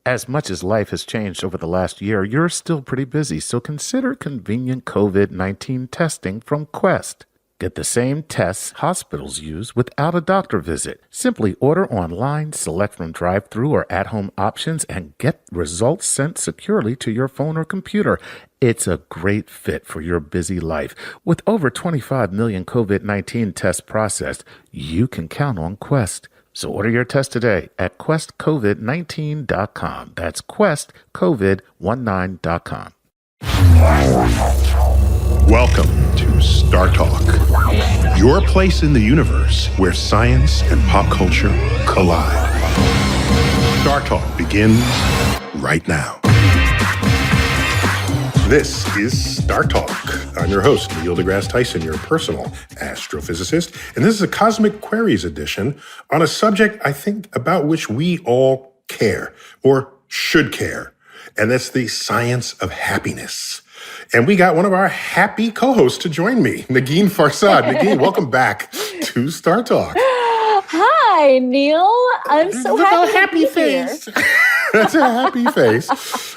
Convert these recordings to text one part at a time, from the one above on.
As much as life has changed over the last year, you're still pretty busy, so consider convenient COVID-19 testing from Quest. Get the same tests hospitals use without a doctor visit. Simply order online, select from drive-thru or at-home options, and get results sent securely to your phone or computer. It's a great fit for your busy life. With over 25 million COVID-19 tests processed, you can count on Quest. So order your test today at questcovid19.com. That's questcovid19.com. Welcome to Star Talk, your place in the universe where science and pop culture collide. Star Talk begins right now. This is Star Talk. I'm your host, Neil Degrasse Tyson, your personal astrophysicist, and this is a Cosmic Queries edition on a subject I think about which we all care, or should care, and that's the science of happiness. And we got one of our happy co-hosts to join me, Negin Farsad. Negin, welcome back to Star Talk. Hi, Neil. I'm so happy to be here. That's a happy face.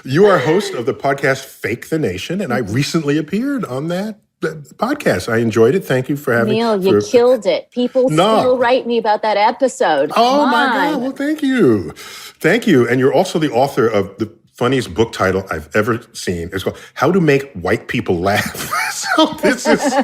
You are host of the podcast Fake the Nation, and I recently appeared on that podcast. I enjoyed it. Thank you for having me. Neil, you killed it. People still write me about that episode. Oh, my God. Well, thank you. Thank you. And you're also the author of the funniest book title I've ever seen. It's called How to Make White People Laugh. So this is,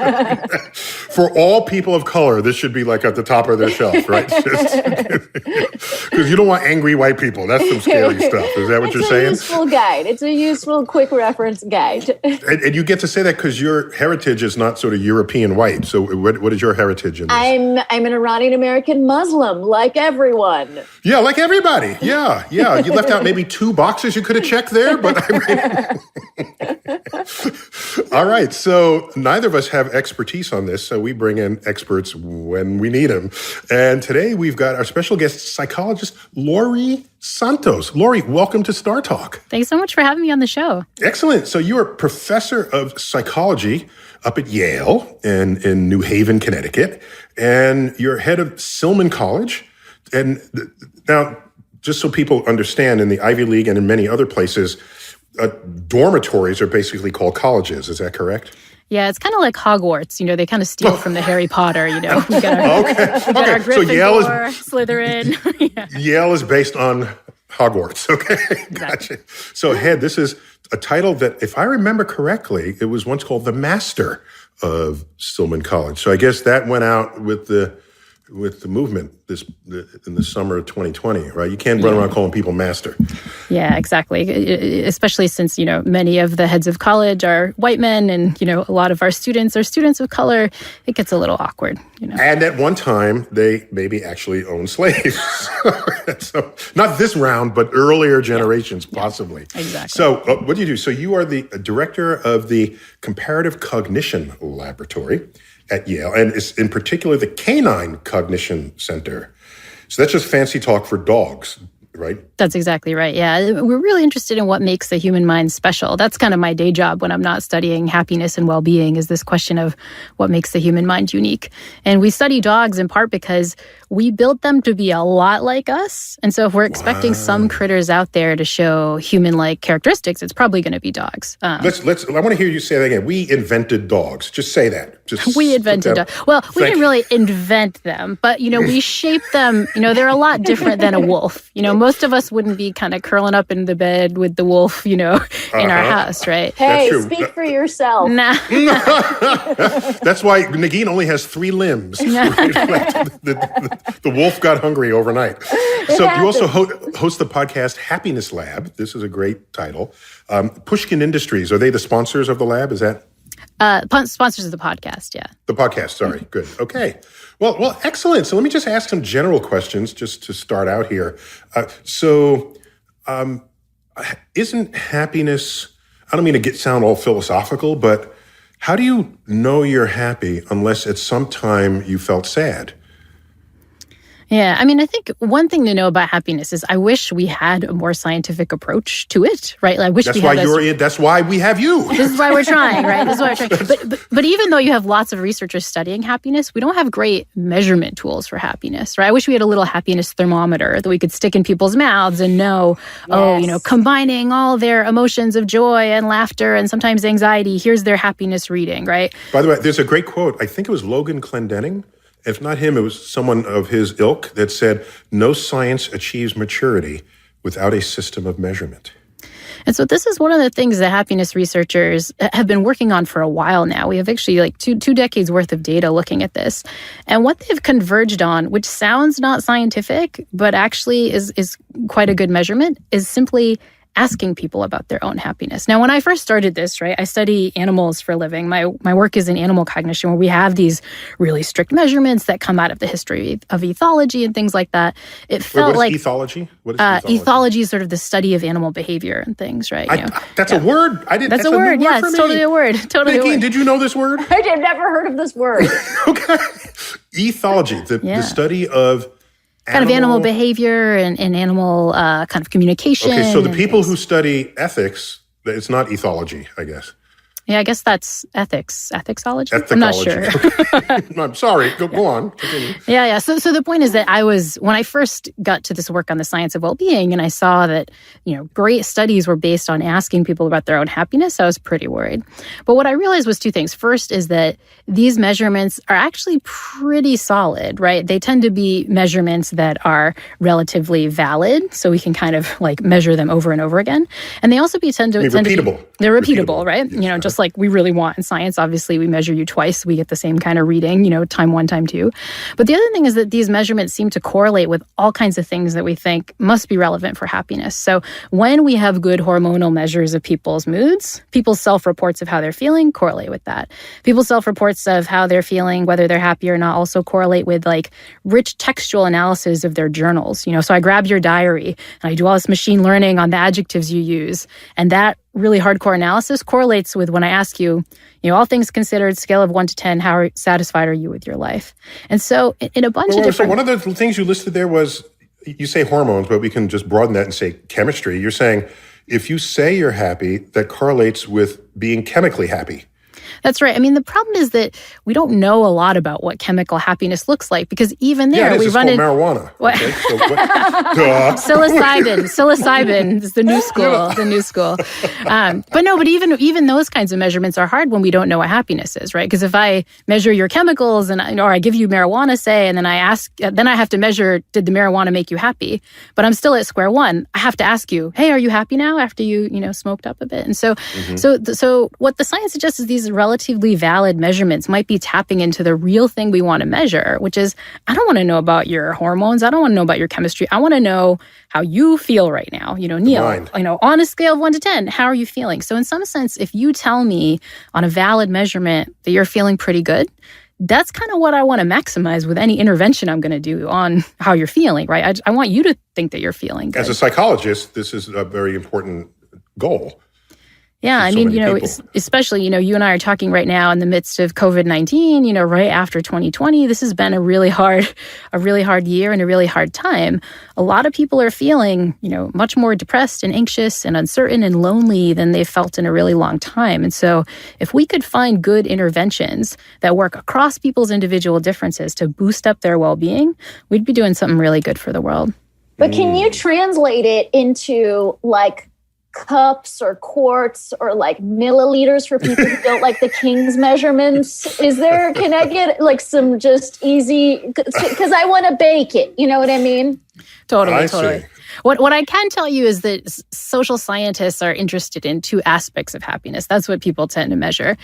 for all people of color, this should be like at the top of their shelf, right? Because you don't want angry white people. That's some scary stuff. Is that what you're saying? It's a useful guide. It's a useful, quick reference guide. And you get to say that because your heritage is not sort of European white. So what is your heritage in this? I'm an Iranian-American Muslim, like everyone. Yeah, like everybody. Yeah. You left out maybe 2 boxes you could have checked there, but all right. So neither of us have expertise on this, so we bring in experts when we need them. And today we've got our special guest psychologist, Laurie Santos. Laurie, welcome to Star Talk. Thanks so much for having me on the show. Excellent. So you're a professor of psychology up at Yale in New Haven, Connecticut, and you're head of Silman College. And now, just so people understand, in the Ivy League and in many other places, dormitories are basically called colleges. Is that correct? Yeah, it's kind of like Hogwarts. You know, they kind of steal from the Harry Potter, you know. We got our, okay. Our Gryffindor, So Yale is Slytherin. Yeah. Yale is based on Hogwarts. Okay, Exactly. Gotcha. So, Head, this is a title that, if I remember correctly, it was once called the Master of Silman College. So I guess that went out with the movement in the summer of 2020, right? You can't run around calling people master. Yeah, exactly. Especially since, you know, many of the heads of college are white men and, you know, a lot of our students are students of color. It gets a little awkward, you know. And at one time, they maybe actually owned slaves. So not this round, but earlier generations, possibly. Exactly. So what do you do? So you are the director of the Comparative Cognition Laboratory at Yale, and it's in particular the Canine Cognition Center. So that's just fancy talk for dogs, right? That's exactly right. Yeah. We're really interested in what makes the human mind special. That's kind of my day job when I'm not studying happiness and well-being, is this question of what makes the human mind unique. And we study dogs in part because we built them to be a lot like us. And so if we're expecting some critters out there to show human-like characteristics, it's probably going to be dogs. I want to hear you say that again. We invented dogs. Just say that. We invented dogs. Well, we didn't really invent them, but, you know, we shaped them. You know, they're a lot different than a wolf. You know, most of us wouldn't be kind of curling up in the bed with the wolf, you know, in our house, right? Hey, speak for yourself. Nah. That's why Negin only has 3 limbs. The wolf got hungry overnight. So you also host the podcast Happiness Lab. This is a great title. Pushkin Industries, are they the sponsors of the lab? Is that? Sponsors of the podcast, yeah. The podcast, sorry. Good. Okay. Well, excellent. So let me just ask some general questions just to start out here. Isn't happiness, I don't mean to sound all philosophical, but how do you know you're happy unless at some time you felt sad? Yeah, I mean, I think one thing to know about happiness is I wish we had a more scientific approach to it, right? I wish That's we why had that's why we have you. This is why we're trying, right? This is why we're trying. But even though you have lots of researchers studying happiness, we don't have great measurement tools for happiness, right? I wish we had a little happiness thermometer that we could stick in people's mouths and know, combining all their emotions of joy and laughter and sometimes anxiety, here's their happiness reading, right? By the way, there's a great quote. I think it was Logan Clendenning. If not him, it was someone of his ilk that said, "No science achieves maturity without a system of measurement." And so this is one of the things that happiness researchers have been working on for a while now. We have actually like two decades worth of data looking at this. And what they've converged on, which sounds not scientific, but actually is quite a good measurement, is simply asking people about their own happiness. Now, when I first started this, right, I study animals for a living. My work is in animal cognition, where we have these really strict measurements that come out of the history of ethology and things like that. It felt what is ethology? What is ethology? Ethology is sort of the study of animal behavior and things, right? That's a word. That's a word. Yeah, it's totally a word. Totally. Negin, did you know this word? I've never heard of this word. Okay. Ethology, the study of kind of animal behavior and animal kind of communication. Okay, so the people who study ethics, it's not ethology, I guess. Yeah, I guess that's ethixology. I'm not sure. I'm sorry. Go on. Continue. Yeah. So the point is that when I first got to this work on the science of well-being, and I saw that, great studies were based on asking people about their own happiness, I was pretty worried. But what I realized was two things. First is that these measurements are actually pretty solid, right? They tend to be measurements that are relatively valid, so we can kind of like measure them over and over again. And they also tend to repeatable. They're repeatable, right? Yes, just like we really want in science. Obviously, we measure you twice. We get the same kind of reading, time one, time two. But the other thing is that these measurements seem to correlate with all kinds of things that we think must be relevant for happiness. So when we have good hormonal measures of people's moods, people's self-reports of how they're feeling correlate with that. People's self-reports of how they're feeling, whether they're happy or not, also correlate with like rich textual analysis of their journals. So I grab your diary and I do all this machine learning on the adjectives you use. And that really hardcore analysis correlates with when I ask you, all things considered, scale of 1 to 10, how satisfied are you with your life? And so in a bunch of different... So one of the things you listed there was, you say hormones, but we can just broaden that and say chemistry. You're saying if you say you're happy, that correlates with being chemically happy. That's right. I mean, the problem is that we don't know a lot about what chemical happiness looks like, because even there we run into marijuana. What? Okay, so Psilocybin is the new school. But even those kinds of measurements are hard when we don't know what happiness is, right? Because if I measure your chemicals or I give you marijuana, say, and then I have to measure, did the marijuana make you happy? But I'm still at square one. I have to ask you, hey, are you happy now after you smoked up a bit? And so what the science suggests is these relatively valid measurements might be tapping into the real thing we want to measure, which is, I don't want to know about your hormones. I don't want to know about your chemistry. I want to know how you feel right now. Neil, on a scale of 1 to 10, how are you feeling? So in some sense, if you tell me on a valid measurement that you're feeling pretty good, that's kind of what I want to maximize with any intervention I'm going to do on how you're feeling, right? I want you to think that you're feeling good. As a psychologist, this is a very important goal. Yeah, I mean, especially, you and I are talking right now in the midst of COVID-19, right after 2020. This has been a really hard year and a really hard time. A lot of people are feeling, much more depressed and anxious and uncertain and lonely than they've felt in a really long time. And so if we could find good interventions that work across people's individual differences to boost up their well-being, we'd be doing something really good for the world. But can you translate it into like cups or quarts or like milliliters for people who don't like the King's measurements? Can I get like some just easy, because I want to bake it, you know what I mean? Totally. What I can tell you is that social scientists are interested in two aspects of happiness. That's what people tend to measure.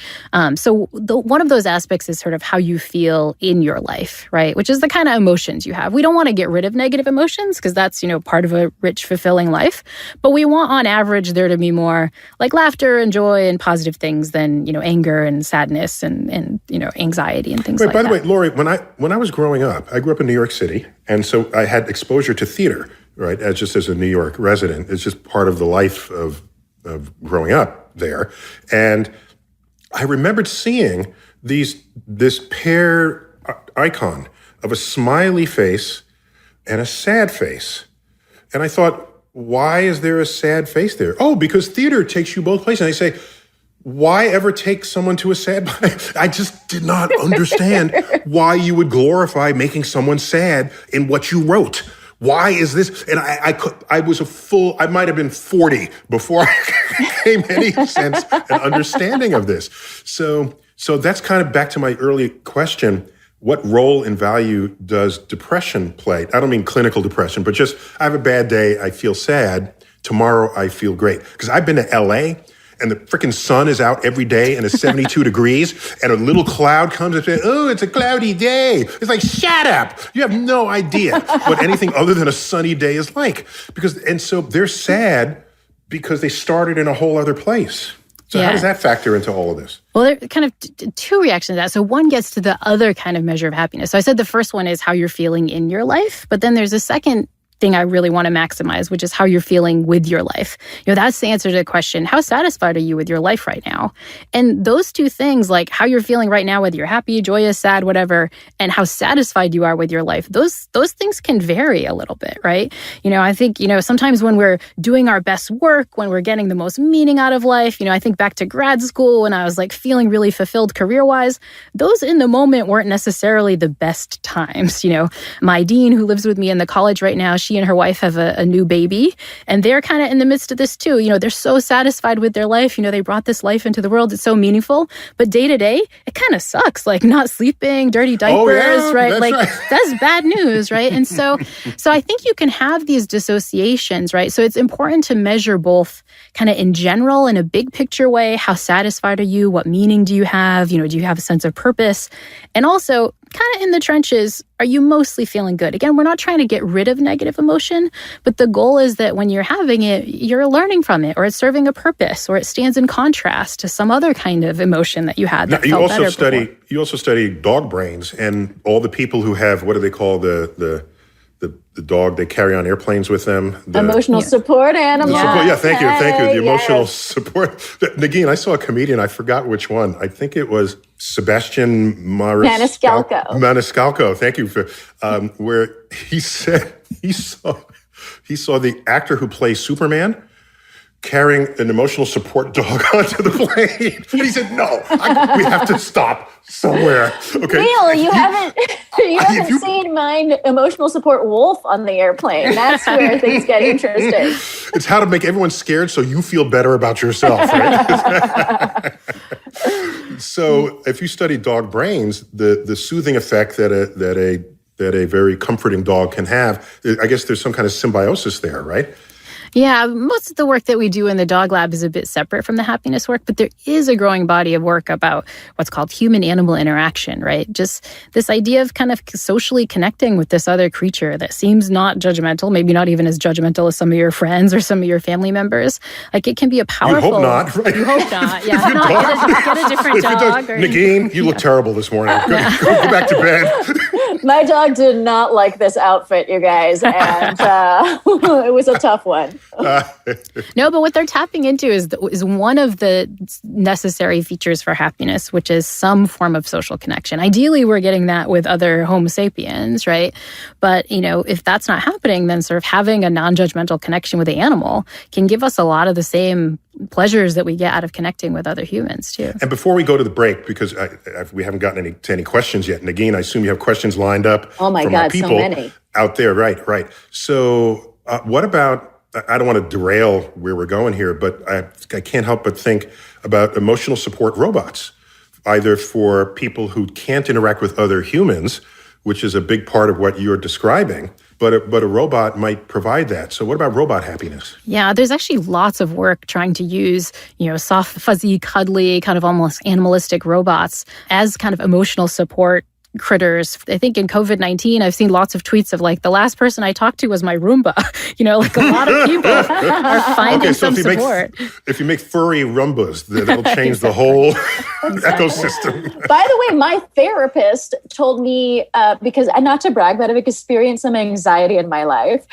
So one of those aspects is sort of how you feel in your life, right? Which is the kind of emotions you have. We don't want to get rid of negative emotions because that's, part of a rich, fulfilling life. But we want, on average, there to be more like laughter and joy and positive things than, anger and sadness and anxiety and things like that. By the way, Laurie, when I was growing up, I grew up in New York City, and so I had exposure to theater. Right, as a New York resident, it's just part of the life of growing up there. And I remembered seeing this pair icon of a smiley face and a sad face. And I thought, why is there a sad face there? Oh, because theater takes you both places. And I say, why ever take someone to a sad place? I just did not understand why you would glorify making someone sad in what you wrote. Why is this? And I might have been 40 before I came any sense and understanding of this. So that's kind of back to my early question. What role and value does depression play? I don't mean clinical depression, but just I have a bad day, I feel sad. Tomorrow I feel great. Because I've been to LA and the freaking sun is out every day and it's 72 degrees and a little cloud comes and says, oh, it's a cloudy day. It's like, shut up. You have no idea what anything other than a sunny day is like. And so they're sad because they started in a whole other place. So how does that factor into all of this? Well, there are kind of two reactions to that. So one gets to the other kind of measure of happiness. So I said the first one is how you're feeling in your life, but then there's a second thing I really want to maximize, which is how you're feeling with your life. That's the answer to the question, how satisfied are you with your life right now? And those two things, like how you're feeling right now, whether you're happy, joyous, sad, whatever, and how satisfied you are with your life, those things can vary a little bit, right? I think, sometimes when we're doing our best work, when we're getting the most meaning out of life, I think back to grad school when I was like feeling really fulfilled career-wise, those in the moment weren't necessarily the best times. My dean who lives with me in the college right now, she and her wife have a new baby, and they're kind of in the midst of this too. They're so satisfied with their life. They brought this life into the world. It's so meaningful. But day to day, it kind of sucks. Like not sleeping, dirty diapers, right? Like that's bad news, right? And so I think you can have these dissociations, right? So it's important to measure both kind of in general, in a big picture way. How satisfied are you? What meaning do you have? Do you have a sense of purpose? And also, kind of in the trenches, are you mostly feeling good? Again, we're not trying to get rid of negative emotion, but the goal is that when you're having it, you're learning from it, or it's serving a purpose, or it stands in contrast to some other kind of emotion that you had that felt better before. You also study dog brains, and all the people who have, what do they call the dog they carry on airplanes with them? Emotional support animal. Thank you. The emotional support. Negin, I saw a comedian, I forgot which one. I think it was Sebastian Maniscalco. Thank you for where he said he saw the actor who plays Superman carrying an emotional support dog onto the plane. And he said, no, we have to stop somewhere. Okay. Neil, you haven't seen my emotional support wolf on the airplane. That's where things get interesting. It's how to make everyone scared so you feel better about yourself, right? So if you study dog brains, the soothing effect that a very comforting dog can have, I guess there's some kind of symbiosis there, right? Yeah, most of the work that we do in the dog lab is a bit separate from the happiness work, but there is a growing body of work about what's called human-animal interaction, right? Just this idea of kind of socially connecting with this other creature that seems not judgmental, maybe not even as judgmental as some of your friends or some of your family members. Like it can be a powerful... You hope not, right? You hope not, yeah. If not, get a different dog. Negin, you look terrible this morning. Go back to bed. My dog did not like this outfit, you guys, and it was a tough one. No, but what they're tapping into is one of the necessary features for happiness, which is some form of social connection. Ideally, we're getting that with other Homo sapiens, right? But, if that's not happening, then sort of having a non-judgmental connection with the animal can give us a lot of the same pleasures that we get out of connecting with other humans, too. And before we go to the break, because we haven't gotten any questions yet, Negin, I assume you have questions lined up from our people so many out there. Right. So what about... I don't want to derail where we're going here, but I can't help but think about emotional support robots, either for people who can't interact with other humans, which is a big part of what you're describing, but a robot might provide that. So what about robot happiness? Yeah, there's actually lots of work trying to use, soft, fuzzy, cuddly, kind of almost animalistic robots as kind of emotional support critters. I think in COVID-19, I've seen lots of tweets of like, the last person I talked to was my Roomba. Like a lot of people are finding some support. If you make furry Roombas, that'll change the whole ecosystem. By the way, my therapist told me, because not to brag, but I've experienced some anxiety in my life.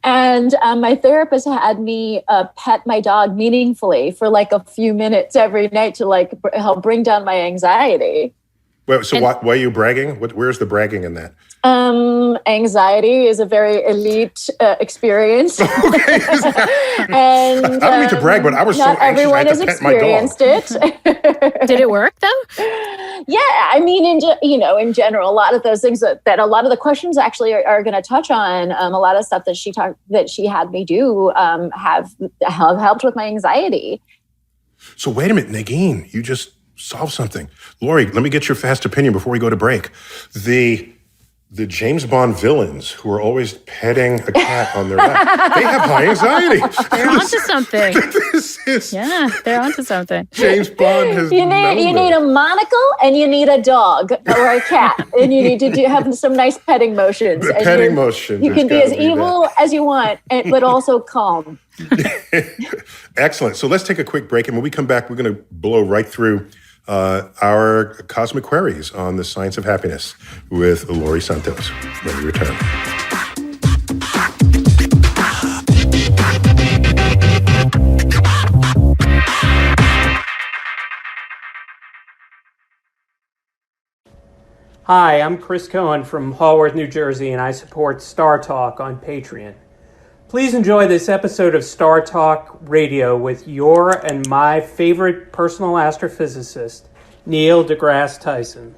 And my therapist had me pet my dog meaningfully for like a few minutes every night to like help bring down my anxiety. Well, so why are you bragging? Where's the bragging in that? Anxiety is a very elite experience. Okay. And I don't mean to brag, but I was so not anxious I everyone had has to pet my dog. experienced it. Did it work though? Yeah, I mean, in general, a lot of those things that a lot of the questions actually are going to touch on. A lot of stuff that she had me do have helped with my anxiety. So wait a minute, Negin, you just solved something. Laurie, let me get your fast opinion before we go to break. The James Bond villains who are always petting a cat on their lap, they have high anxiety. They're onto something. They're onto something. James Bond has You need a monocle and you need a dog or a cat, and you need to have some nice petting motions. The petting motions. You can be as evil as you want, but also calm. Excellent. So let's take a quick break, and when we come back, we're going to blow right through our cosmic queries on the science of happiness with Laurie Santos when we return. Hi, I'm Chris Cohen from Haworth, New Jersey, and I support Star Talk on Patreon. Please enjoy this episode of Star Talk Radio with your and my favorite personal astrophysicist, Neil deGrasse Tyson.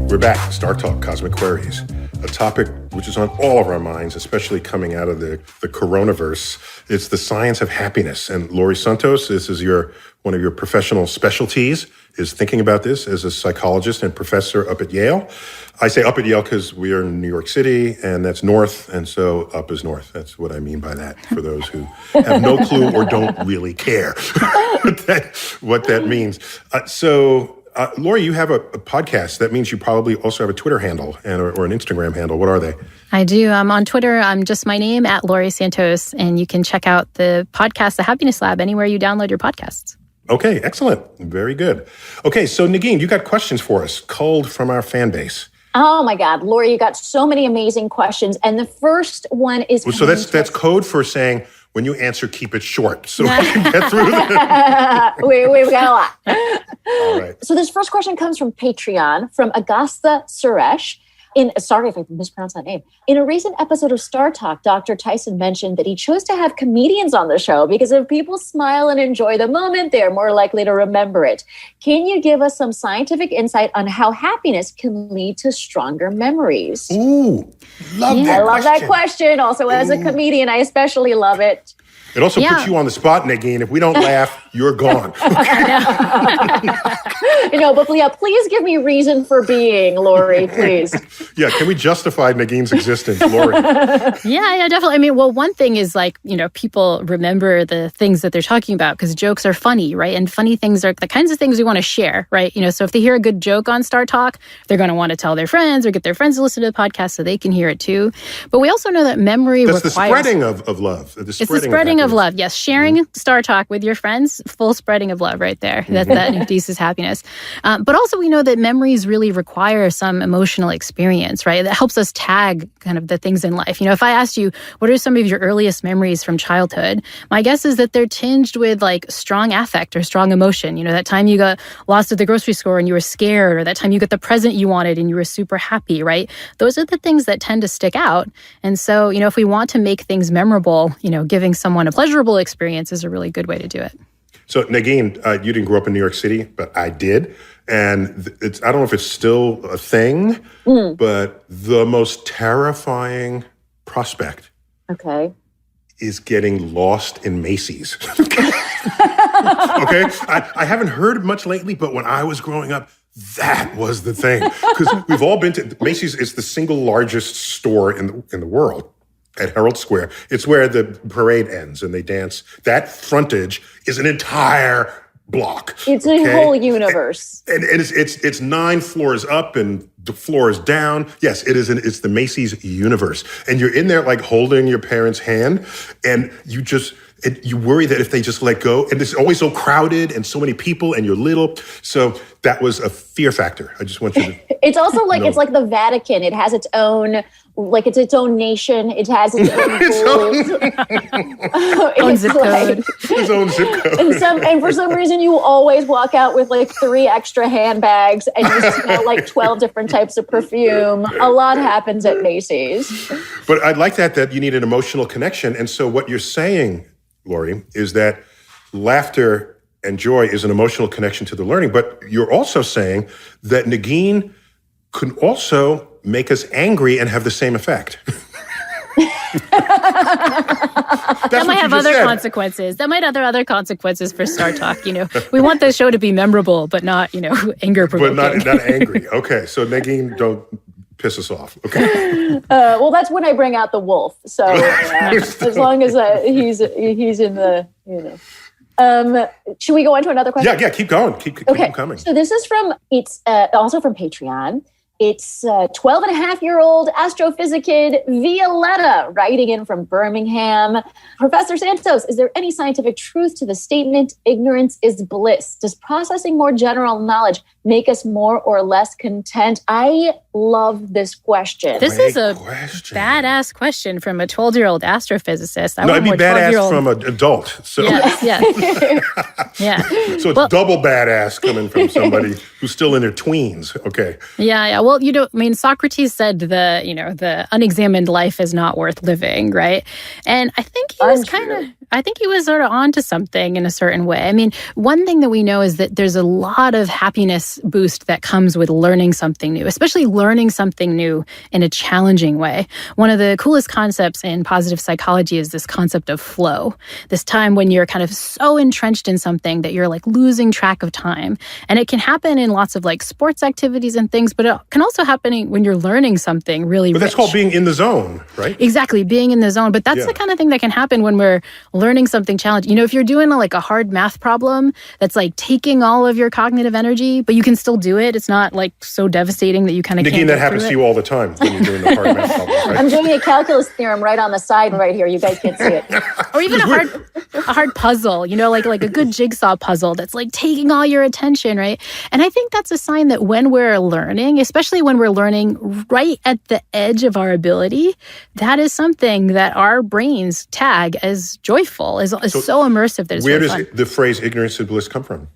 We're back, Star Talk, Cosmic Queries, a topic which is on all of our minds, especially coming out of the coronavirus. It's the science of happiness. And Laurie Santos, this is one of your professional specialties, is thinking about this as a psychologist and professor up at Yale. I say up at Yale because we are in New York City, and that's north, and so up is north. That's what I mean by that, for those who have no clue or don't really care what that means. Laurie, you have a podcast. That means you probably also have a Twitter handle or an Instagram handle. What are they? I do. I'm on Twitter. I'm just my name, at Laurie Santos. And you can check out the podcast, The Happiness Lab, anywhere you download your podcasts. Okay, excellent. Very good. Okay, so Negin, you got questions for us, culled from our fan base. Oh my God, Laurie, you got so many amazing questions. And the first one is... So that's code for saying, when you answer, keep it short so I can get through them. We've got a lot. All right. So this first question comes from Patreon, from Agastha Suresh. Sorry if I mispronounced that name. In a recent episode of Star Talk, Dr. Tyson mentioned that he chose to have comedians on the show because if people smile and enjoy the moment, they're more likely to remember it. Can you give us some scientific insight on how happiness can lead to stronger memories? Ooh, love that. I love that question. Also, as a comedian, I especially love it. It also puts you on the spot, Negin. If we don't laugh, you're gone. But please give me reason for being, Laurie, please. Yeah, can we justify Negin's existence, Laurie? Yeah, definitely. I mean, well, one thing is people remember the things that they're talking about because jokes are funny, right? And funny things are the kinds of things we want to share, right? So if they hear a good joke on Star Talk, they're going to want to tell their friends or get their friends to listen to the podcast so they can hear it too. But we also know that memory requires... That's the spreading of love. It's the spreading of love. Yes, sharing Star Talk with your friends, full spreading of love right there. That induces happiness. But also we know that memories really require some emotional experience, right? That helps us tag kind of the things in life. If I asked you, what are some of your earliest memories from childhood? My guess is that they're tinged with strong affect or strong emotion. That time you got lost at the grocery store and you were scared, or that time you got the present you wanted and you were super happy, right? Those are the things that tend to stick out. And so, if we want to make things memorable, giving someone a pleasurable experience is a really good way to do it. So, Negin, you didn't grow up in New York City, but I did. And I don't know if it's still a thing, but the most terrifying prospect is getting lost in Macy's. Okay? I haven't heard much lately, but when I was growing up, that was the thing. Because we've all been to Macy's. Is the single largest store in the world. At Herald Square. It's where the parade ends and they dance. That frontage is an entire block. It's a whole universe. And it's 9 floors up and the floors down. Yes, it is. It's the Macy's universe. And you're in there holding your parents' hand, and you worry that if they just let go, and it's always so crowded and so many people and you're little. So that was a fear factor. I just want you to It's also know. it's like the Vatican. It has its own like it's its own nation. It has its own rules. Own zip code. His own zip code. And for some reason, you always walk out with like 3 extra handbags, and you smell like 12 different types of perfume. A lot happens at Macy's. But I like that you need an emotional connection. And so what you're saying, Laurie, is that laughter and joy is an emotional connection to the learning. But you're also saying that Negin could also make us angry and have the same effect. That might have other consequences. That might have other consequences for Star Talk. We want the show to be memorable, but not, anger provoking. But not angry. Okay, so Negin, don't piss us off. Okay. Well, that's when I bring out the wolf. So as long as he's in the, should we go on to another question? Yeah, keep going. Keep them coming. So this is it's also from Patreon. It's 12-and-a-half-year-old astrophysicid Violetta writing in from Birmingham. Professor Santos, is there any scientific truth to the statement, ignorance is bliss? Does processing more general knowledge make us more or less content? I love this question. This is a badass question from a 12-year-old astrophysicist. It'd be badass from an adult. So. Yes. Yeah. So it's double badass coming from somebody who's still in their tweens. Okay. Yeah. Well, Socrates said the unexamined life is not worth living, right? And I think he was sort of onto something in a certain way. I mean, one thing that we know is that there's a lot of happiness boost that comes with learning something new, especially learning something new in a challenging way. One of the coolest concepts in positive psychology is this concept of flow, this time when you're kind of so entrenched in something that you're like losing track of time. And it can happen in lots of like sports activities and things, but it can also happen when you're learning something really But that's called being in the zone, right? Exactly, being in the zone. But that's the kind of thing that can happen when we're learning something challenging. If you're doing a hard math problem that's like taking all of your cognitive energy, but you can still do it. It's not like so devastating that you kind of can't. Negin, that happens to you all the time when you're doing the hard math problem, right? I'm doing a calculus theorem right on the side right here. You guys can't see it. Or even a hard puzzle, like a good jigsaw puzzle that's like taking all your attention, right? And I think that's a sign that when we're learning, especially when we're learning right at the edge of our ability, that is something that our brains tag as joyful, is so immersive that it's Where really does the phrase ignorance is bliss come from?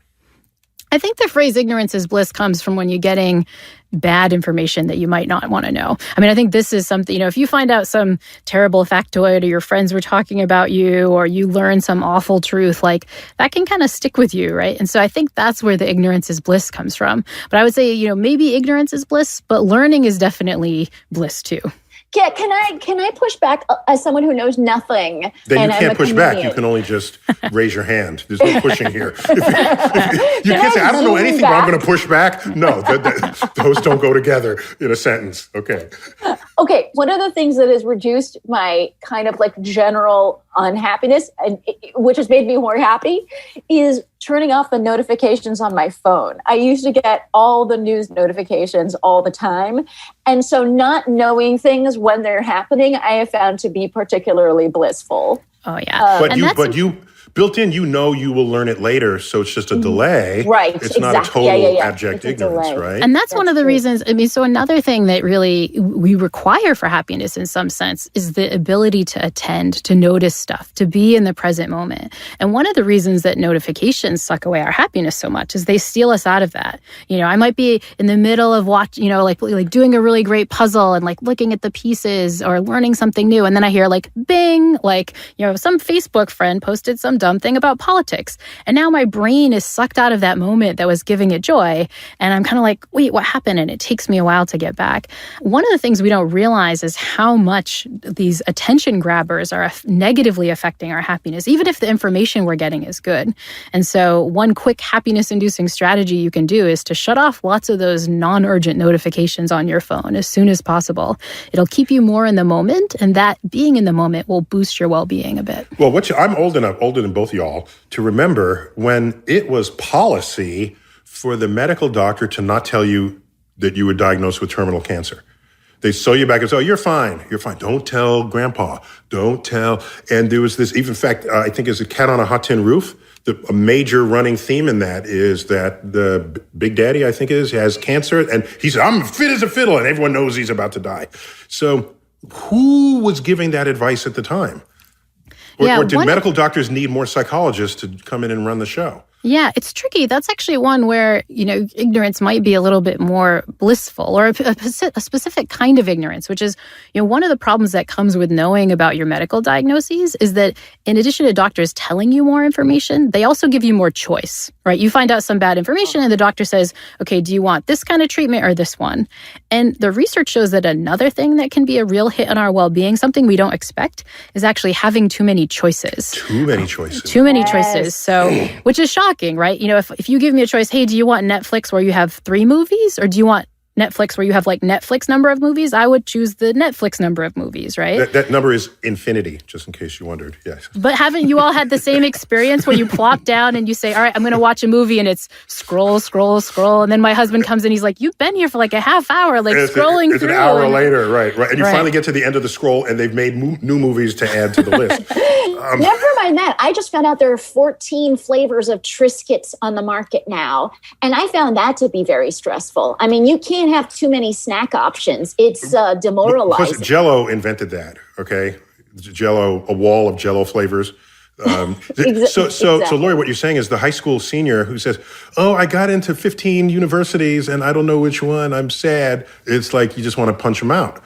I think the phrase ignorance is bliss comes from when you're getting bad information that you might not want to know. I mean, I think this is something, if you find out some terrible factoid or your friends were talking about you or you learn some awful truth, like that can kind of stick with you, right? And so I think that's where the ignorance is bliss comes from. But I would say, maybe ignorance is bliss, but learning is definitely bliss too. Yeah, can I push back as someone who knows nothing? Then you can't push back. You can only just raise your hand. There's no pushing here. You can't say, I don't know anything, but I'm going to push back. No, those don't go together in a sentence. Okay. Okay, one of the things that has reduced my kind of like general unhappiness, and which has made me more happy, is turning off the notifications on my phone. I used to get all the news notifications all the time. And so not knowing things when they're happening, I have found to be particularly blissful. Oh, yeah. But you built in, you will learn it later. So it's just a delay. Right. It's not a total abject ignorance, right? And that's one of the reasons. I mean, so another thing that really we require for happiness in some sense is the ability to attend, to notice stuff, to be in the present moment. And one of the reasons that notifications suck away our happiness so much is they steal us out of that. I might be in the middle of like doing a really great puzzle and like looking at the pieces or learning something new. And then I hear like, bing, like, some Facebook friend posted some dumb thing about politics. And now my brain is sucked out of that moment that was giving it joy. And I'm kind of like, wait, what happened? And it takes me a while to get back. One of the things we don't realize is how much these attention grabbers are negatively affecting our happiness, even if the information we're getting is good. And so one quick happiness-inducing strategy you can do is to shut off lots of those non-urgent notifications on your phone as soon as possible. It'll keep you more in the moment, and that being in the moment will boost your well-being a bit. Well, I'm older than both of y'all, to remember when it was policy for the medical doctor to not tell you that you were diagnosed with terminal cancer. They sew you back and say, oh, you're fine. Don't tell grandpa. Don't tell. And there was this, even in fact, I think it's a cat on a hot tin roof. A major running theme in that is that the Big Daddy, I think has cancer. And he said, I'm fit as a fiddle. And everyone knows he's about to die. So Who was giving that advice at the time? Or did medical doctors need more psychologists to come in and run the show? Yeah, it's tricky. That's actually one where, ignorance might be a little bit more blissful, or a specific kind of ignorance, which is, one of the problems that comes with knowing about your medical diagnoses is that in addition to doctors telling you more information, they also give you more choice, right? You find out some bad information and the doctor says, okay, do you want this kind of treatment or this one? And the research shows that another thing that can be a real hit on our well-being, something we don't expect, is actually having too many choices. Too many choices. Too many choices. So, which is shocking, right? If you give me a choice, hey, do you want Netflix where you have 3 movies, or do you want Netflix where you have like Netflix number of movies? I would choose the Netflix number of movies, right? That number is infinity, just in case you wondered. Yes. But haven't you all had the same experience where you plop down and you say, all right, I'm going to watch a movie, and it's scroll, scroll, scroll. And then my husband comes in, he's like, you've been here for like a half hour, like scrolling it's through. It's an hour later, right. And you finally get to the end of the scroll and they've made new movies to add to the list. Never mind that. I just found out there are 14 flavors of Triscuits on the market now. And I found that to be very stressful. I mean, you can't have too many snack options. It's demoralizing. Plus, Jell-O invented that, okay? Jell-O, a wall of Jell-O flavors. So, Laurie, what you're saying is the high school senior who says, oh, I got into 15 universities and I don't know which one, I'm sad. It's like you just want to punch them out.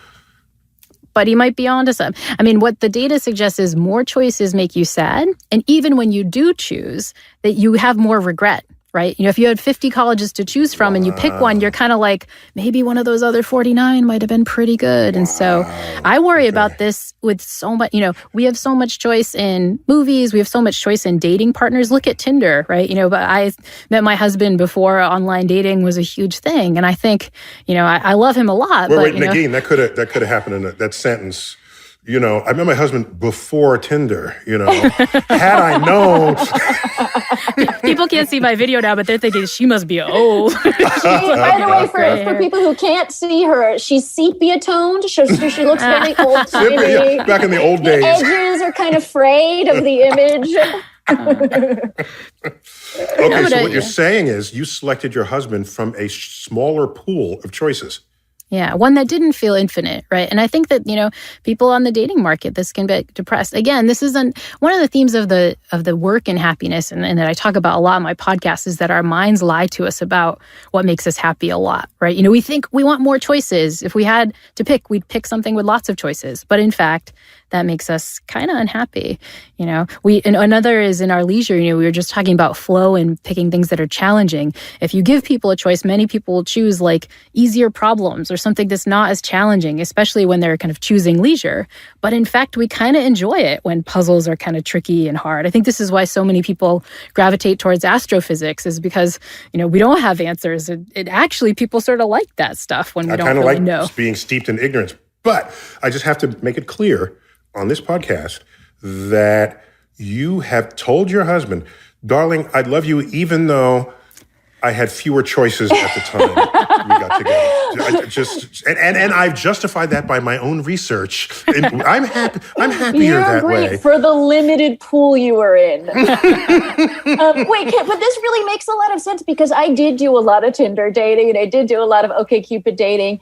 But he might be onto something. I mean, what the data suggests is more choices make you sad. And even when you do choose, that you have more regret, right? If you had 50 colleges to choose from and you pick one, you're kind of like, maybe one of those other 49 might have been pretty good. And so I worry about this with so much, we have so much choice in movies. We have so much choice in dating partners. Look at Tinder, right? But I met my husband before online dating was a huge thing. And I think, I love him a lot. Wait, Negin, that could have happened in that sentence. I met my husband before Tinder, had I known. People can't see my video now, but they're thinking she must be old. By the way, for people who can't see her, she's sepia toned. So she looks very old timey. Back in the old days. The edges are kind of frayed of the image. Okay, so what you're saying is you selected your husband from a smaller pool of choices. Yeah, one that didn't feel infinite, right? And I think that, people on the dating market, this can be depressed. Again, this isn't one of the themes of the work in happiness, and that I talk about a lot in my podcast, is that our minds lie to us about what makes us happy a lot, right? We think we want more choices. If we had to pick, we'd pick something with lots of choices. But in fact, that makes us kind of unhappy. And another is in our leisure, we were just talking about flow and picking things that are challenging. If you give people a choice, many people will choose like easier problems or something that's not as challenging, especially when they're kind of choosing leisure. But in fact, we kind of enjoy it when puzzles are kind of tricky and hard. I think this is why so many people gravitate towards astrophysics, is because, we don't have answers. It actually, people sort of like that stuff when we don't really know. I kind of like being steeped in ignorance. But I just have to make it clear on this podcast that you have told your husband, darling, I love you even though I had fewer choices at the time we got together. And I've justified that by my own research. And I'm happier that way. Great for the limited pool you were in. But this really makes a lot of sense, because I did do a lot of Tinder dating and I did do a lot of OkCupid dating,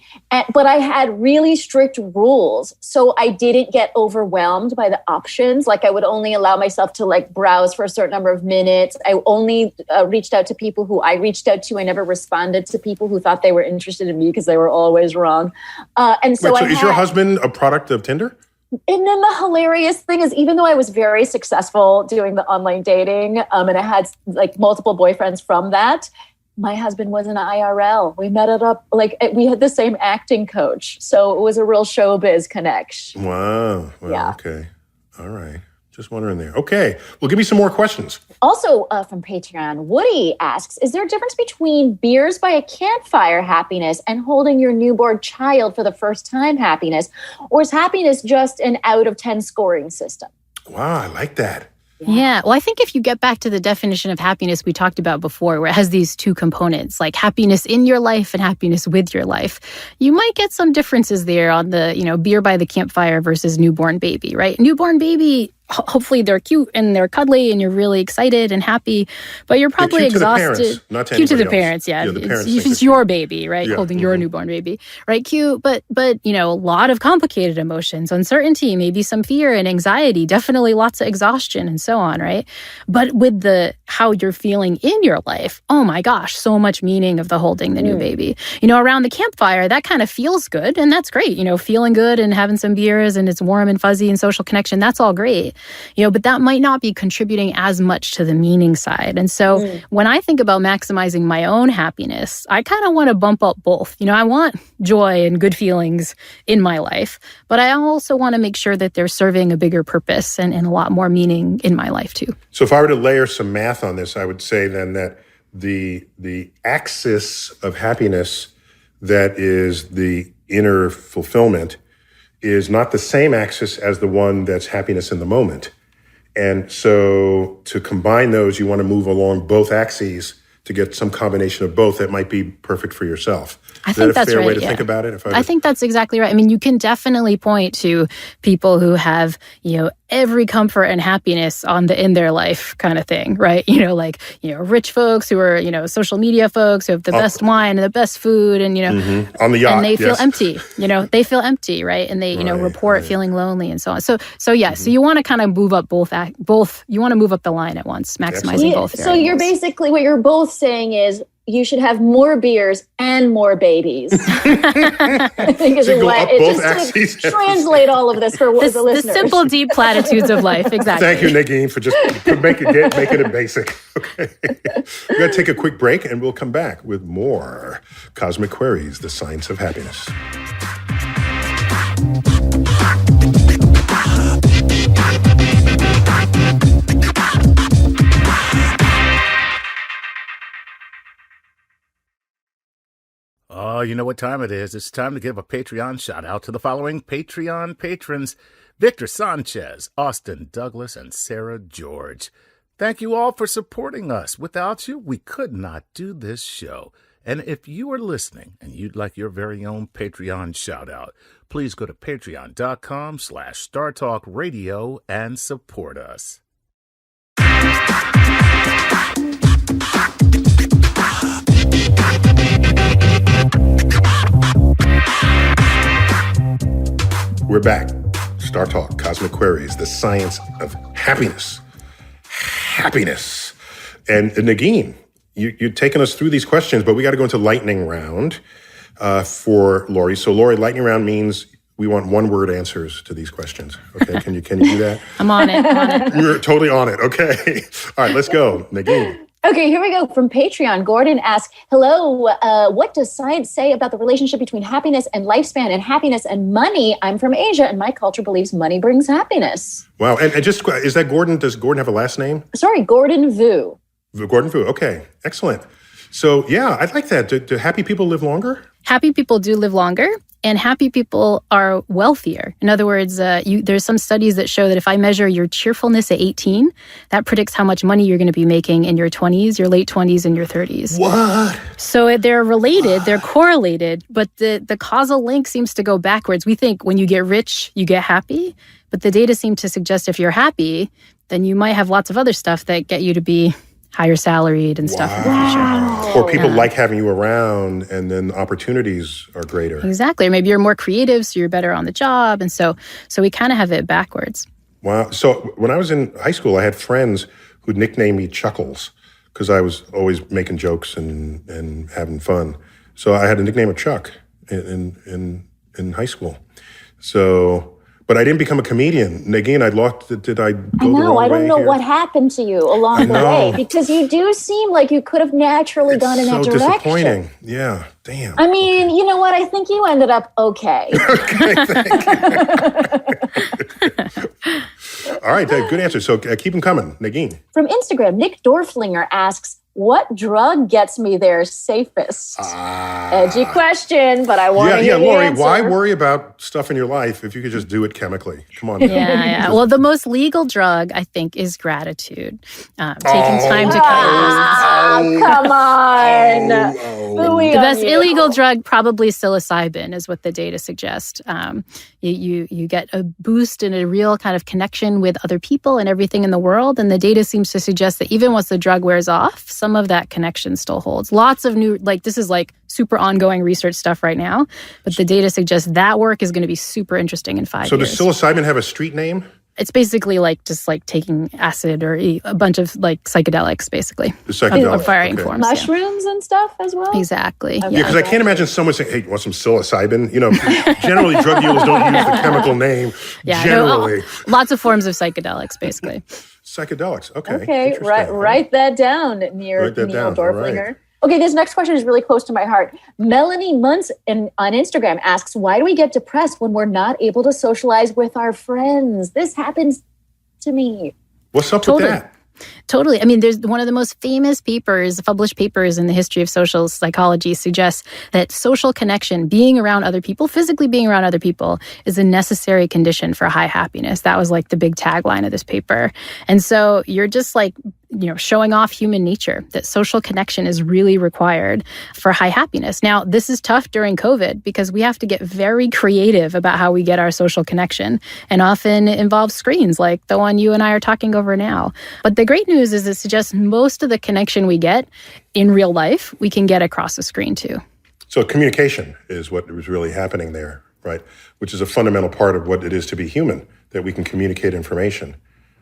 but I had really strict rules. So I didn't get overwhelmed by the options. Like I would only allow myself to like browse for a certain number of minutes. I only reached out to people who I reached out to. I never responded to people who thought they were interested in me, because they were always wrong. Is your husband a product of Tinder? And then the hilarious thing is, even though I was very successful doing the online dating, and I had like multiple boyfriends from that, my husband was an IRL. We met it up, we had the same acting coach. So it was a real showbiz connection. Wow. Yeah. Okay. All right. Just wondering there. Okay. Well, give me some more questions. Also from Patreon, Woody asks, is there a difference between beers by a campfire happiness and holding your newborn child for the first time happiness? Or is happiness just an out of 10 scoring system? Wow, I like that. Yeah. Well, I think if you get back to the definition of happiness we talked about before, where it has these two components, like happiness in your life and happiness with your life, you might get some differences there on the, beer by the campfire versus newborn baby, right? Newborn baby hopefully they're cute and they're cuddly and you're really excited and happy, but you're probably exhausted. To the parents, not to cute to the anybody else. parents, yeah. The parents think It's your baby, right? Yeah. Holding your newborn baby, right? Cute, but a lot of complicated emotions, uncertainty, maybe some fear and anxiety, definitely lots of exhaustion and so on, right? But with how you're feeling in your life, oh my gosh, so much meaning of the holding the new baby. Around the campfire, that kind of feels good, and that's great. Feeling good and having some beers and it's warm and fuzzy and social connection, that's all great. But that might not be contributing as much to the meaning side. And so when I think about maximizing my own happiness, I kind of want to bump up both. I want joy and good feelings in my life, but I also want to make sure that they're serving a bigger purpose and a lot more meaning in my life too. So if I were to layer some math on this, I would say then that the axis of happiness that is the inner fulfillment is not the same axis as the one that's happiness in the moment. And so to combine those, you want to move along both axes to get some combination of both that might be perfect for yourself. I think that's right. Is that a fair way to think about it? I think that's exactly right. I mean, you can definitely point to people who have, every comfort and happiness in their life kind of thing, right? Rich folks who are, social media folks who have the best wine and the best food and, on the yacht, and they feel empty, they feel empty, right? And they, report feeling lonely and so on. So you want to kind of move up both, you want to move up the line at once, maximizing both. So you're basically, what you're both saying is, you should have more beers and more babies. I think is a way just to translate all of this for the listeners. The simple, deep platitudes of life. Exactly. Thank you, Negin, for just making it basic. Okay, we're going to take a quick break, and we'll come back with more Cosmic Queries: The Science of Happiness. Oh, you know what time it is. It's time to give a Patreon shout out to the following Patreon patrons: Victor Sanchez, Austin Douglas, and Sarah George. Thank you all for supporting us. Without you, we could not do this show. And if you are listening and you'd like your very own Patreon shout out, please go to patreon.com/StarTalkRadio and support us. We're back. Star Talk, Cosmic Queries, the science of happiness. Happiness. And Negin, you've taken us through these questions, but we got to go into lightning round for Laurie. So Laurie, lightning round means we want one-word answers to these questions. Okay, can you do that? I'm on it. You're totally on it. Okay. All right, let's go. Negin. Okay, here we go. From Patreon, Gordon asks, hello, what does science say about the relationship between happiness and lifespan and happiness and money? I'm from Asia, and my culture believes money brings happiness. Wow. And just, is that Gordon? Does Gordon have a last name? Sorry, Gordon Vu. Gordon Vu. Okay, excellent. So, yeah, I'd like that. Do happy people live longer? Happy people do live longer, and happy people are wealthier. In other words, there's some studies that show that if I measure your cheerfulness at 18, that predicts how much money you're going to be making in your 20s, your late 20s, and your 30s. What? So they're related, they're correlated, but the causal link seems to go backwards. We think when you get rich, you get happy, but the data seem to suggest if you're happy, then you might have lots of other stuff that get you to be higher salaried and stuff in the future. Or people like having you around, and then opportunities are greater. Exactly. Or maybe you're more creative, so you're better on the job. And so we kind of have it backwards. Wow. So when I was in high school, I had friends who'd nickname me Chuckles because I was always making jokes and having fun. So I had a nickname of Chuck in high school. So... But I didn't become a comedian. Negin, did I go the wrong way? I don't know here? what happened to you along the way, because you do seem like you could have naturally gone in that direction. So disappointing. Yeah, damn. I mean, you know what? I think you ended up okay. Okay, thank you. All right, good answer. So keep them coming. Negin. From Instagram, Nick Dorflinger asks, what drug gets me there safest? Edgy question, but I want to hear the Laurie, answer. Why worry about stuff in your life if you could just do it chemically? Come on. Yeah. Well, the most legal drug, I think, is gratitude. Taking time to cut your losses. Come on. Phooey The on best you. illegal drug, probably psilocybin, is what the data suggest. You get a boost and a real kind of connection with other people and everything in the world. And the data seems to suggest that even once the drug wears off, some of that connection still holds. Lots of new, this is super ongoing research stuff right now. But the data suggests that work is going to be super interesting in 5 years. So does psilocybin have a street name? It's basically just taking acid or a bunch of psychedelics, basically. The psychedelics. Of varying forms. Mushrooms and stuff as well? Exactly. Okay. Yeah, because I can't imagine someone saying, hey, you want some psilocybin? Generally drug dealers don't use the chemical name. Generally. Lots of forms of psychedelics, basically. Psychedelics. Okay. Okay, write that down, Neil Dorflinger. Right. Okay, this next question is really close to my heart. Melanie Muntz on Instagram asks, why do we get depressed when we're not able to socialize with our friends? This happens to me. What's up with that? Totally. I mean, there's one of the most famous published papers in the history of social psychology suggests that social connection, being around other people, physically being around other people, is a necessary condition for high happiness. That was the big tagline of this paper. And so you're just showing off human nature, that social connection is really required for high happiness. Now, this is tough during COVID because we have to get very creative about how we get our social connection, and often it involves screens like the one you and I are talking over now. But the great news is it suggests most of the connection we get in real life, we can get across the screen too. So communication is what was really happening there, right? Which is a fundamental part of what it is to be human, that we can communicate information.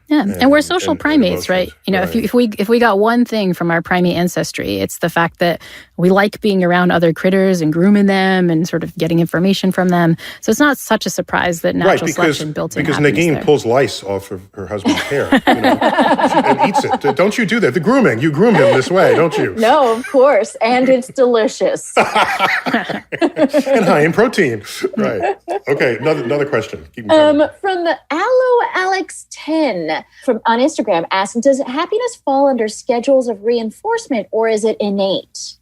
Yeah, and we're social primates, right? Right. If we got one thing from our primate ancestry, it's the fact that we like being around other critters and grooming them and sort of getting information from them. So it's not such a surprise that natural selection built in because happiness Negin there. pulls lice off of her husband's hair and eats it. Don't you do that? The grooming, you groom him this way, don't you? No, of course, and it's delicious. And high in protein, right? Okay, another question. Keep them coming. From the Alex10 on Instagram asks, does happiness fall under schedules of reinforcement or is it innate?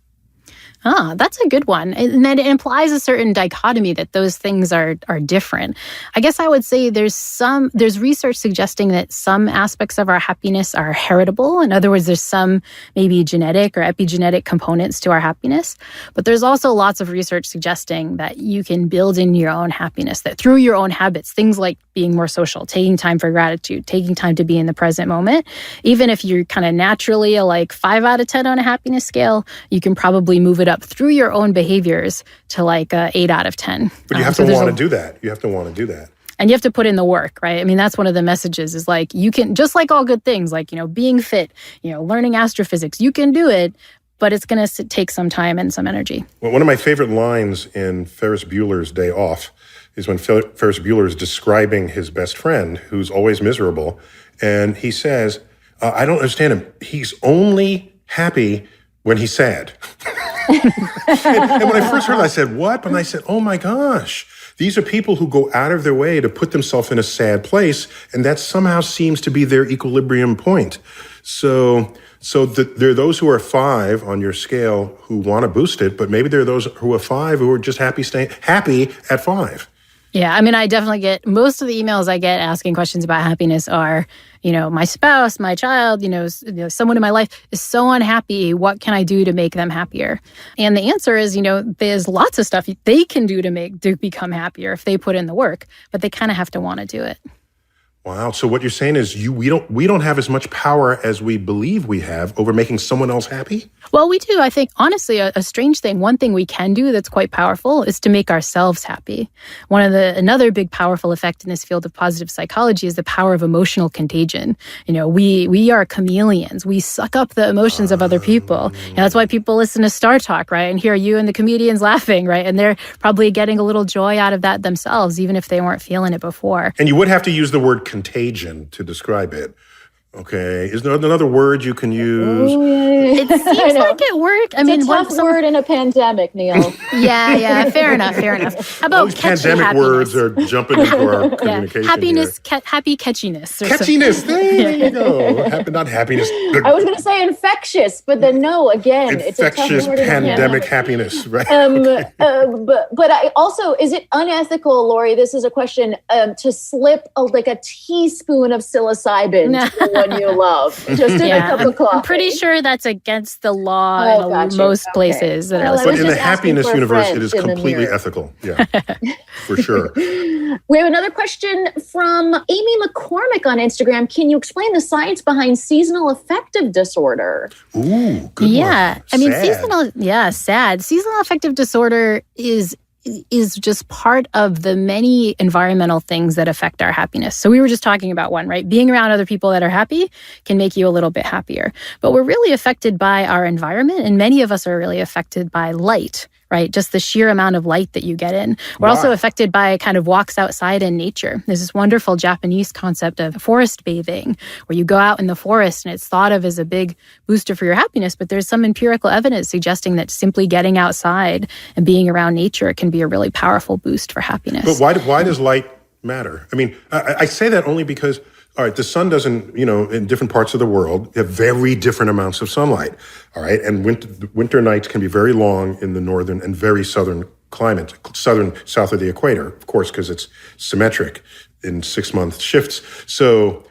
That's a good one. And that it implies a certain dichotomy that those things are different. I guess I would say there's research suggesting that some aspects of our happiness are heritable. In other words, there's some maybe genetic or epigenetic components to our happiness. But there's also lots of research suggesting that you can build in your own happiness, that through your own habits, things like being more social, taking time for gratitude, taking time to be in the present moment, even if you're kind of naturally a 5 out of 10 on a happiness scale, you can probably move it up through your own behaviors to 8 out of 10. But you have to want to do that. You have to want to do that. And you have to put in the work, right? I mean, that's one of the messages is you can, just like all good things, being fit, learning astrophysics, you can do it, but it's going to take some time and some energy. Well, one of my favorite lines in Ferris Bueller's Day Off is when Ferris Bueller is describing his best friend who's always miserable. And he says, I don't understand him. He's only happy when he's sad. and when I first heard it, I said, what? But I said, oh my gosh, these are people who go out of their way to put themselves in a sad place, and that somehow seems to be their equilibrium point. So there are those who are 5 on your scale who want to boost it, but maybe there are those who are 5 who are just happy at 5. Yeah, I mean, I definitely get most of the emails I get asking questions about happiness are, my spouse, my child, someone in my life is so unhappy. What can I do to make them happier? And the answer is, there's lots of stuff they can do to become happier if they put in the work, but they kind of have to want to do it. Wow. So what you're saying is we don't have as much power as we believe we have over making someone else happy? Well, we do. I think, honestly, a strange thing, one thing we can do that's quite powerful is to make ourselves happy. Another big powerful effect in this field of positive psychology is the power of emotional contagion. We are chameleons. We suck up the emotions of other people. That's why people listen to Star Talk, right? And hear you and the comedians laughing, right? And they're probably getting a little joy out of that themselves, even if they weren't feeling it before. And you would have to use the word contagion to describe it. Okay. Is there another word you can use? Oh, yeah. It seems like it worked. It's a tough word in a pandemic, Neil. Yeah. Fair enough. How about all these pandemic happiness? Words are jumping into our communication. Happiness, happy catchiness. Catchiness. There you go. Not happiness. I was going to say infectious, but then no, again, it's a tough infectious word. pandemic happiness, right? But I also, is it unethical, Laurie? This is a question to slip a teaspoon of psilocybin to someone you love just in a cup of coffee. I'm pretty sure that's against the law in most places that are Well, But listening. in the happiness for a universe, friend it is in the completely mirror. ethical. Yeah, for sure. We have another question from Amy McCormick on Instagram. Can you explain the science behind seasonal affective disorder? Ooh, good one. I mean, Sad. sad. Seasonal affective disorder is just part of the many environmental things that affect our happiness. So we were just talking about one, right? Being around other people that are happy can make you a little bit happier. But we're really affected by our environment, and many of us are really affected by light, right? Just the sheer amount of light that you get in. We're also affected by kind of walks outside in nature. There's this wonderful Japanese concept of forest bathing, where you go out in the forest and it's thought of as a big booster for your happiness. But there's some empirical evidence suggesting that simply getting outside and being around nature can be a really powerful boost for happiness. But why does light matter? I mean, I say that only because, all right, the sun doesn't, in different parts of the world, have very different amounts of sunlight, all right? And winter nights can be very long in the northern and very southern climate, south of the equator, of course, because it's symmetric in 6-month shifts. So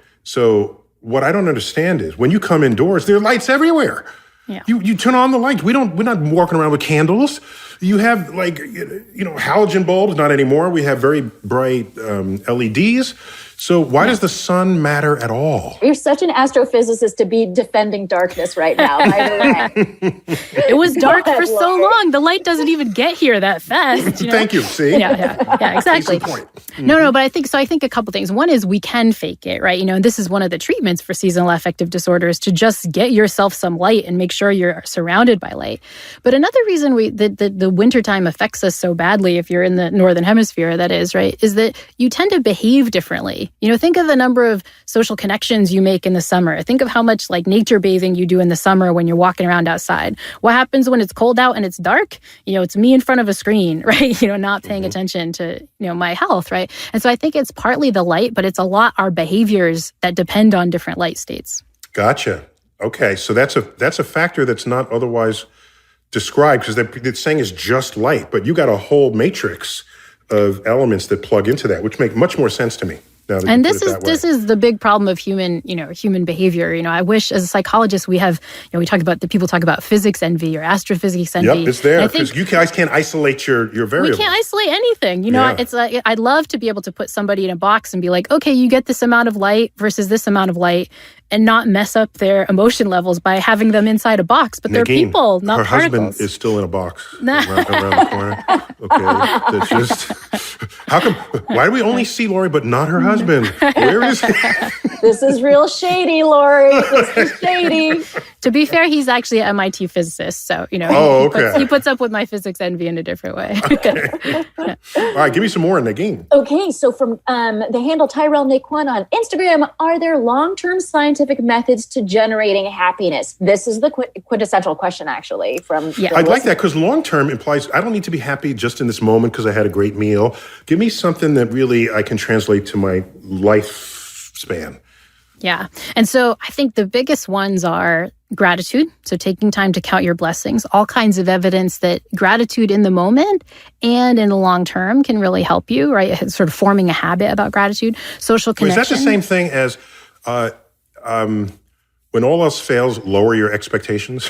what I don't understand is when you come indoors, there are lights everywhere. Yeah. You turn on the lights. We're not walking around with candles. You have halogen bulbs, not anymore. We have very bright LEDs. So why does the sun matter at all? You're such an astrophysicist to be defending darkness right now, by the way. It was dark Go ahead, for so Laurie. long. The light doesn't even get here that fast. Thank you. See? Yeah, exactly. Case in point. No, but I think a couple things. One is we can fake it, right? And this is one of the treatments for seasonal affective disorder is to just get yourself some light and make sure you're surrounded by light. But another reason the wintertime affects us so badly, if you're in the northern hemisphere, that is, right, is that you tend to behave differently. Think of the number of social connections you make in the summer. Think of how much nature bathing you do in the summer when you're walking around outside. What happens when it's cold out and it's dark? It's me in front of a screen, right? Not paying attention to, my health, right? And so I think it's partly the light, but it's a lot our behaviors that depend on different light states. Gotcha. Okay, so that's a factor that's not otherwise described because they're saying it's just light, but you got a whole matrix of elements that plug into that, which make much more sense to me. And this is the big problem of human behavior. I wish as a psychologist we have, we talk about people talk about physics envy or astrophysics envy. Yep, it's there because you guys can't isolate your variables. We can't isolate anything. It's like I'd love to be able to put somebody in a box and be like, okay, you get this amount of light versus this amount of light, and not mess up their emotion levels by having them inside a box. But they're people, not her particles. Husband is still in a box around the corner. Okay, that's just how come? Why do we only see Laurie but not her husband? Where is he? This is real shady, Laurie. This is shady. To be fair, he's actually an MIT physicist, so he puts up with my physics envy in a different way. All right, give me some more, Negin. Okay, so from the handle Tyrell Naquan on Instagram, are there long-term scientific methods to generating happiness? This is the quintessential question, actually. I'd like that because long-term implies I don't need to be happy just in this moment because I had a great meal. Give me something that really I can translate to my lifespan. Yeah. And so I think the biggest ones are gratitude. So taking time to count your blessings, all kinds of evidence that gratitude in the moment and in the long term can really help you, right? Sort of forming a habit about gratitude, social connection. Is that the same thing as when all else fails, lower your expectations?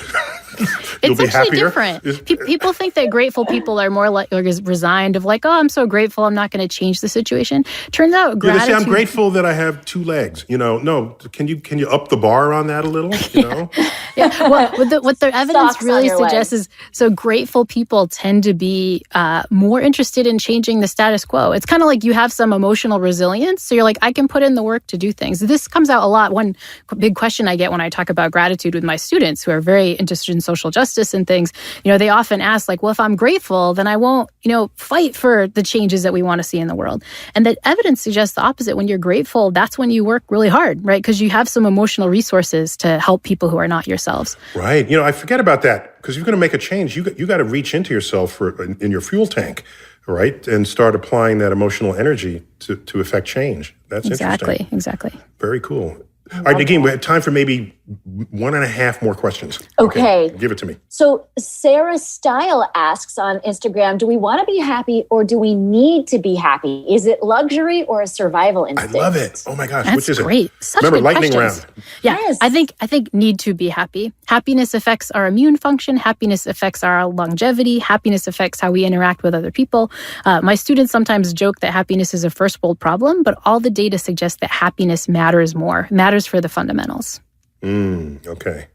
You'll it's be actually happier? different. People think that grateful people are more resigned of oh, I'm so grateful, I'm not going to change the situation. Turns out gratitude... They say, I'm grateful that I have 2 legs. No, can you up the bar on that a little? Yeah. Well, what the evidence Socks really on your suggests is, so grateful people tend to be more interested in changing the status quo. It's kind of like you have some emotional resilience. So you're like, I can put in the work to do things. This comes out a lot. One big question I get when I talk about gratitude with my students who are very interested in social justice and things, they often ask well, if I'm grateful, then I won't, fight for the changes that we want to see in the world. And the evidence suggests the opposite. When you're grateful, that's when you work really hard, right? Because you have some emotional resources to help people who are not yourselves. Right. I forget about that because if you're going to make a change, you got to reach into yourself in your fuel tank, right? And start applying that emotional energy to affect change. That's interesting. Exactly. Very cool. All right, Negin, we have time for maybe 1.5 more questions. Okay. Give it to me. So Sarah Style asks on Instagram, do we want to be happy or do we need to be happy? Is it luxury or a survival instinct? I love it. Oh my gosh. That's Which is great. it? Such Remember, good lightning questions. round. Yeah, Yes. I think need to be happy. Happiness affects our immune function. Happiness affects our longevity. Happiness affects how we interact with other people. My students sometimes joke that happiness is a first world problem, but all the data suggests that happiness matters more, matters for the fundamentals. Okay.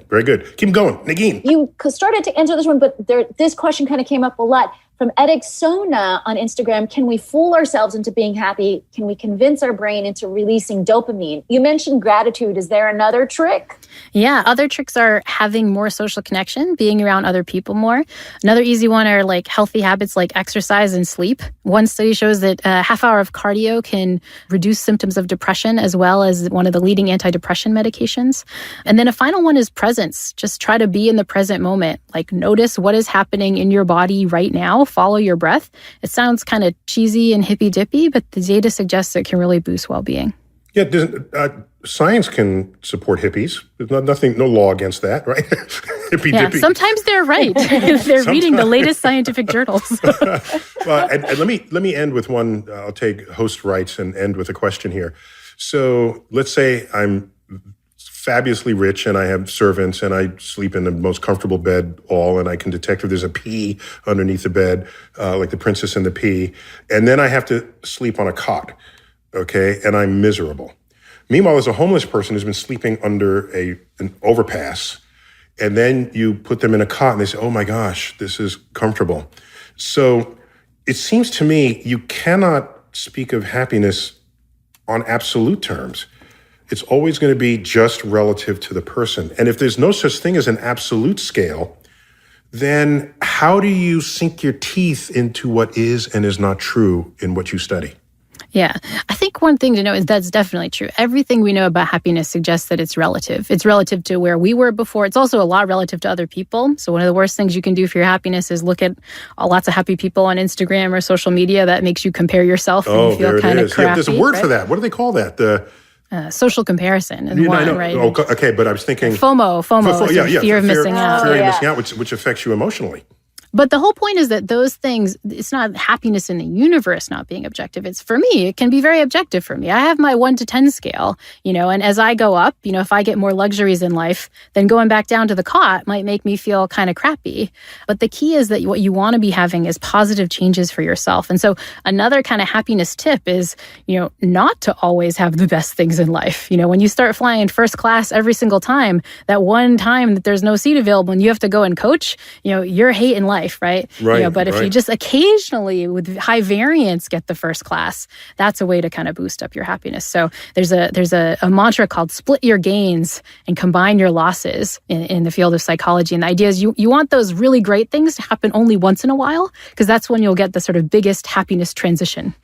Very good. Keep going. Negin. You started to answer this one, but this question kind of came up a lot. From Edix Sona on Instagram, can we fool ourselves into being happy? Can we convince our brain into releasing dopamine? You mentioned gratitude. Is there another trick? Yeah, other tricks are having more social connection, being around other people more. Another easy one are like healthy habits like exercise and sleep. One study shows that a half hour of cardio can reduce symptoms of depression as well as one of the leading antidepressant medications. And then a final one is presence. Just try to be in the present moment. Like notice what is happening in your body right now. Follow your breath. It sounds kind of cheesy and hippy-dippy, but the data suggests it can really boost well-being. Yeah, science can support hippies. There's no law against that, right? Hippy Yeah, dippy. sometimes they're right. They're reading the latest scientific journals. And let me end with one. I'll take host rights and end with a question here. So let's say I'm fabulously rich and I have servants and I sleep in the most comfortable bed and I can detect if there's a pea underneath the bed, like the princess and the pea. And then I have to sleep on a cot, okay? And I'm miserable. Meanwhile, there's a homeless person who's been sleeping under an overpass. And then you put them in a cot and they say, oh my gosh, this is comfortable. So it seems to me you cannot speak of happiness on absolute terms. It's always going to be just relative to the person. And if there's no such thing as an absolute scale, then how do you sink your teeth into what is and is not true in what you study? Yeah, I think one thing to know is that's definitely true. Everything we know about happiness suggests that it's relative. It's relative to where we were before. It's also a lot relative to other people. So one of the worst things you can do for your happiness is look at lots of happy people on Instagram or social media. That makes you compare yourself and you feel kind of crappy. Yeah, there's a word for that. What do they call that? Social comparison is one, right? Oh, okay, but I was thinking... FOMO is fear of missing out. Fear of missing out, which affects you emotionally. But the whole point is that those things, it's not happiness in the universe not being objective. It's for me, it can be very objective for me. I have my 1 to 10 scale, and as I go up, if I get more luxuries in life, then going back down to the cot might make me feel kind of crappy. But the key is that what you want to be having is positive changes for yourself. And so another kind of happiness tip is, not to always have the best things in life. When you start flying first class every single time, that one time that there's no seat available and you have to go and coach, you're hating life. Right? But if you just occasionally with high variance get the first class, that's a way to kind of boost up your happiness. So there's a mantra called split your gains and combine your losses in the field of psychology. And the idea is you want those really great things to happen only once in a while, because that's when you'll get the sort of biggest happiness transition.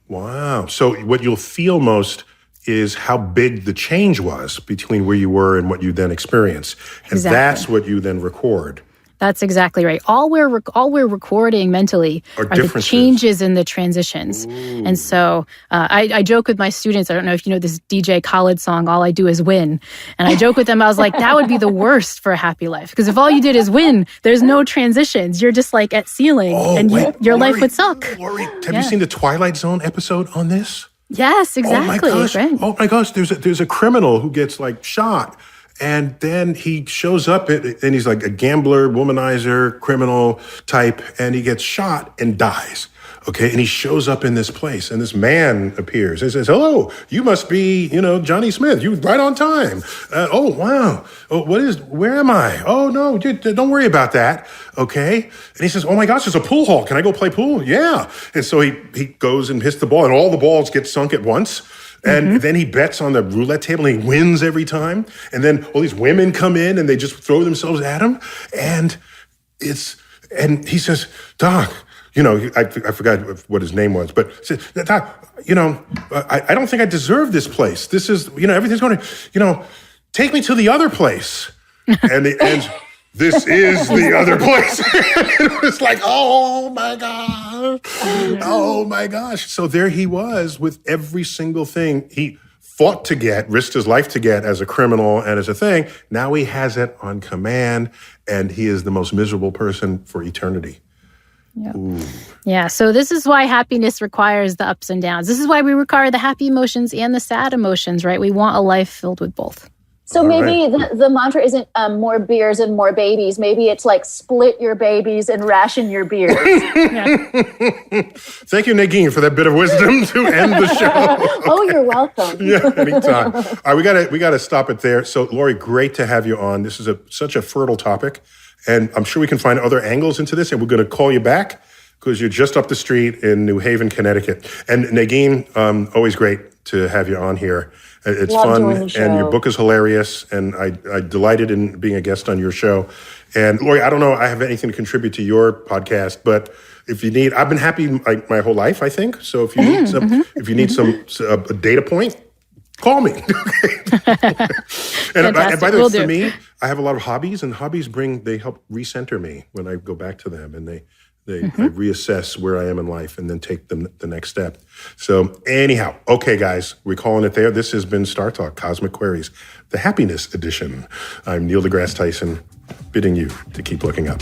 Wow. So what you'll feel most is how big the change was between where you were and what you then experienced. And that's what you then record. That's exactly right. All we're recording mentally are the changes in the transitions. Ooh. And so I joke with my students, I don't know if you know this DJ Khaled song, All I Do Is Win. And I joke with them, I was like, that would be the worst for a happy life. Because if all you did is win, there's no transitions. You're just like at ceiling your life would suck. Laurie, have you seen the Twilight Zone episode on this? Yes, exactly. Oh my gosh, there's a criminal who gets shot. And then he shows up and he's like a gambler, womanizer, criminal type, and he gets shot and dies. Okay, and he shows up in this place, and this man appears and says, "Hello, you must be, Johnny Smith. You right on time. Oh wow. Oh, where am I? Oh no, don't worry about that. Okay." And he says, "Oh my gosh, there's a pool hall. Can I go play pool?" Yeah. And so he goes and hits the ball, and all the balls get sunk at once. And then he bets on the roulette table and he wins every time. And then all these women come in and they just throw themselves at him. And he says, "Doc," I forgot what his name was, but he said, "Doc, I don't think I deserve this place. This is, everything's going to, take me to the other place." And the end. This is the other place. It was like, oh my gosh. Oh my gosh. So there he was with every single thing. He fought to get, risked his life to get as a criminal and as a thing. Now he has it on command, and he is the most miserable person for eternity. Yeah. Yeah. So this is why happiness requires the ups and downs. This is why we require the happy emotions and the sad emotions, right? We want a life filled with both. So maybe the mantra isn't more beers and more babies. Maybe it's like split your babies and ration your beers. Thank you, Negin, for that bit of wisdom to end the show. Oh, you're welcome. Yeah, anytime. All right, we gotta stop it there. So, Laurie, great to have you on. This is such a fertile topic, and I'm sure we can find other angles into this. And we're going to call you back because you're just up the street in New Haven, Connecticut. And Negin, always great to have you on here. It's fun, and your book is hilarious, and I delighted in being a guest on your show. And Laurie, I don't know I have anything to contribute to your podcast, but if you need, I've been happy my whole life, I think. So if you need a data point, call me. and by the way, for me, I have a lot of hobbies, and hobbies they help recenter me when I go back to them, and I reassess where I am in life and then take the next step. So anyhow, okay, guys, we're calling it there. This has been Star Talk, Cosmic Queries, the Happiness Edition. I'm Neil deGrasse Tyson, bidding you to keep looking up.